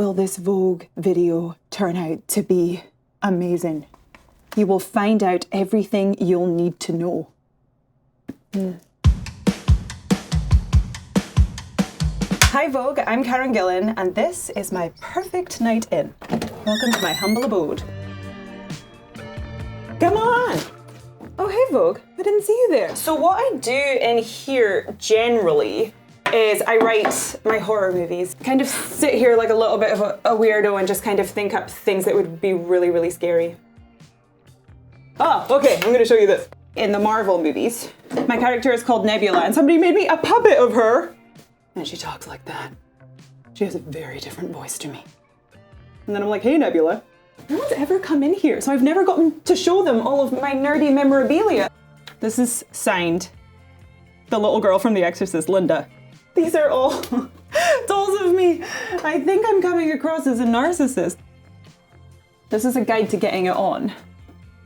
will this Vogue video turn out to be amazing. You will find out everything you'll need to know. Hi Vogue, I'm Karen Gillan, and this is my perfect night in. Welcome to my humble abode. Come on! Oh, hey Vogue, I didn't see you there. So what I do in here generally is I write my horror movies. Kind of sit here like a little bit of a weirdo and just kind of think up things that would be really, really scary. Oh, okay, I'm gonna show you this. In the Marvel movies, my character is called Nebula, and somebody made me a puppet of her. And she talks like that. She has a very different voice to me. And then I'm like, hey Nebula, no one's ever come in here, so I've never gotten to show them all of my nerdy memorabilia. This is signed the little girl from The Exorcist, Linda. These are all dolls of me. I think I'm coming across as a narcissist. This is a guide to getting it on.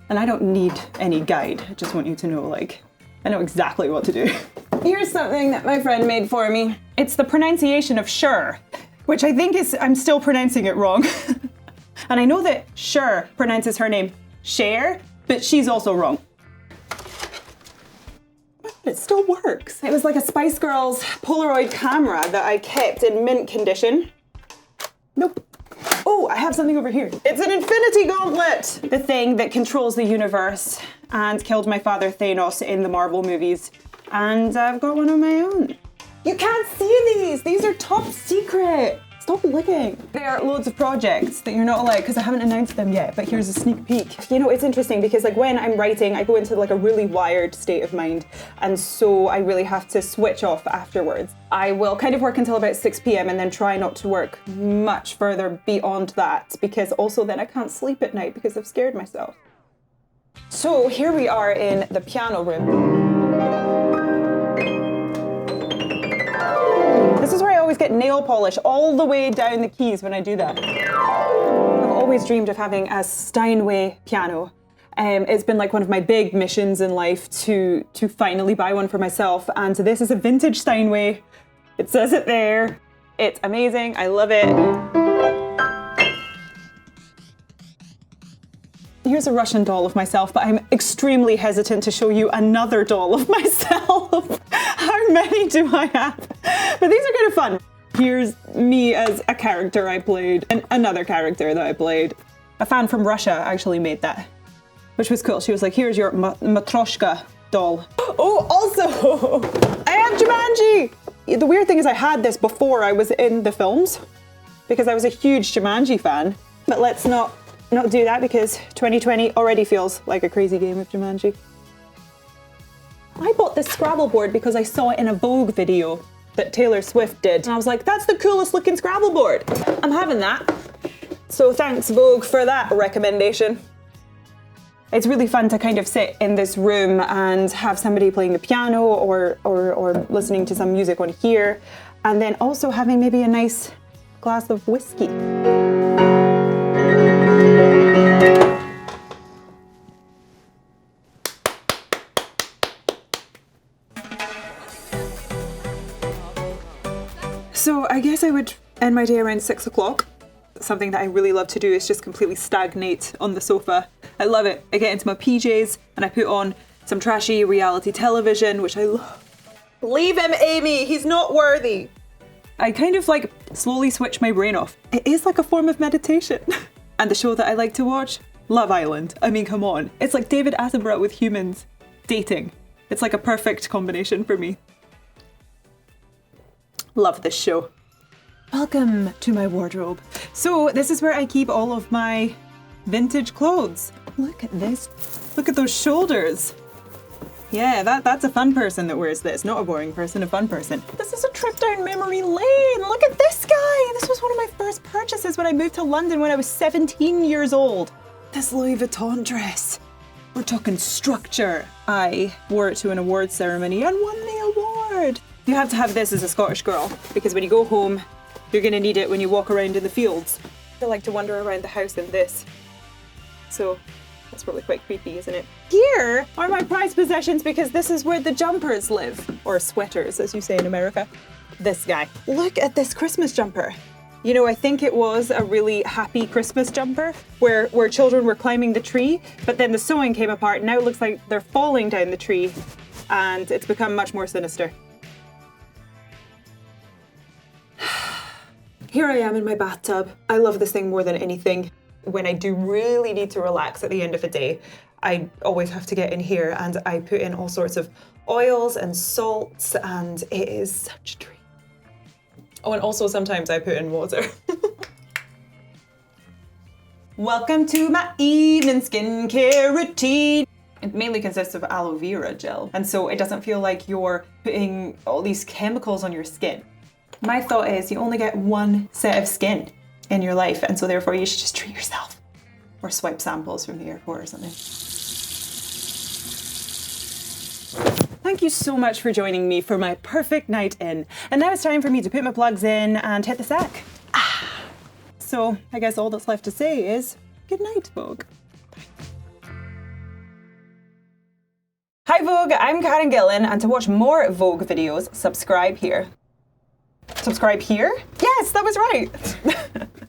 And I don't need any guide. I just want you to know, like, I know exactly what to do. Here's something that my friend made for me. It's the pronunciation of sure, which I think is, I'm still pronouncing it wrong. And I know that Cher pronounces her name Cher, but she's also wrong. But it still works. It was like a Spice Girls Polaroid camera that I kept in mint condition. Nope. Oh, I have something over here. It's an infinity gauntlet! The thing that controls the universe and killed my father Thanos in the Marvel movies. And I've got one of my own. You can't see these! These are top secret! Stop looking. There are loads of projects that you're not allowed because I haven't announced them yet, but here's a sneak peek. You know, it's interesting because like when I'm writing, I go into like a really wired state of mind, and so I really have to switch off afterwards. I will kind of work until about 6 p.m. and then try not to work much further beyond that, because also then I can't sleep at night because I've scared myself. So here we are in the piano room. This is where I always get nail polish all the way down the keys when I do that. I've always dreamed of having a Steinway-Piano. It's been like one of my big missions in life to finally buy one for myself. And this is a vintage Steinway. It says it there. It's amazing. I love it. Here's a Russian doll of myself, but I'm extremely hesitant to show you another doll of myself. How many do I have? But these are kind of fun. Here's me as a character I played, and another character that I played. A fan from Russia actually made that, which was cool. She was like, here's your Matroschka doll. Oh, also, I have Jumanji! The weird thing is I had this before I was in the films, because I was a huge Jumanji fan. But let's not do that because 2020 already feels like a crazy game of Jumanji. I bought this Scrabble board because I saw it in a Vogue video that Taylor Swift did. And I was like, that's the coolest looking Scrabble board. I'm having that. So thanks Vogue for that recommendation. It's really fun to kind of sit in this room and have somebody playing the piano or listening to some music on here. And then also having maybe a nice glass of whiskey. So I guess I would end my day around 6 o'clock. Something that I really love to do is just completely stagnate on the sofa. I love it. I get into my PJs and I put on some trashy reality television, which I love. Leave him, Amy, he's not worthy. I kind of like slowly switch my brain off. It is like a form of meditation. And the show that I like to watch, Love Island. I mean, come on. It's like David Attenborough with humans dating. It's like a perfect combination for me. Love this show. Welcome to my wardrobe. So this is where I keep all of my vintage clothes. Look at this. Look at those shoulders. Yeah, that's a fun person that wears this. Not a boring person, a fun person. This is a trip down memory lane. Look at this guy. This was one of my first purchases when I moved to London when I was 17 years old. This Louis Vuitton dress. We're talking structure. I wore it to an awards ceremony and won the award. You have to have this as a Scottish girl because when you go home, you're gonna need it when you walk around in the fields. I like to wander around the house in this. So that's probably quite creepy, isn't it? Here are my prized possessions because this is where the jumpers live. Or sweaters, as you say in America. This guy. Look at this Christmas jumper. You know, I think it was a really happy Christmas jumper where children were climbing the tree, but then the sewing came apart. Now it looks like they're falling down the tree and it's become much more sinister. Here I am in my bathtub. I love this thing more than anything. When I do really need to relax at the end of a day, I always have to get in here and I put in all sorts of oils and salts, and it is such a treat. Oh, and also sometimes I put in water. Welcome to my evening skincare routine. It mainly consists of aloe vera gel, and so it doesn't feel like you're putting all these chemicals on your skin. My thought is you only get one set of skin in your life, and so therefore you should just treat yourself. Or swipe samples from the airport or something. Thank you so much for joining me for my perfect night in. And now it's time for me to put my plugs in and hit the sack. So I guess all that's left to say is good night, Vogue. Hi Vogue, I'm Karen Gillan, and to watch more Vogue videos, subscribe here. Subscribe here? Yes, that was right.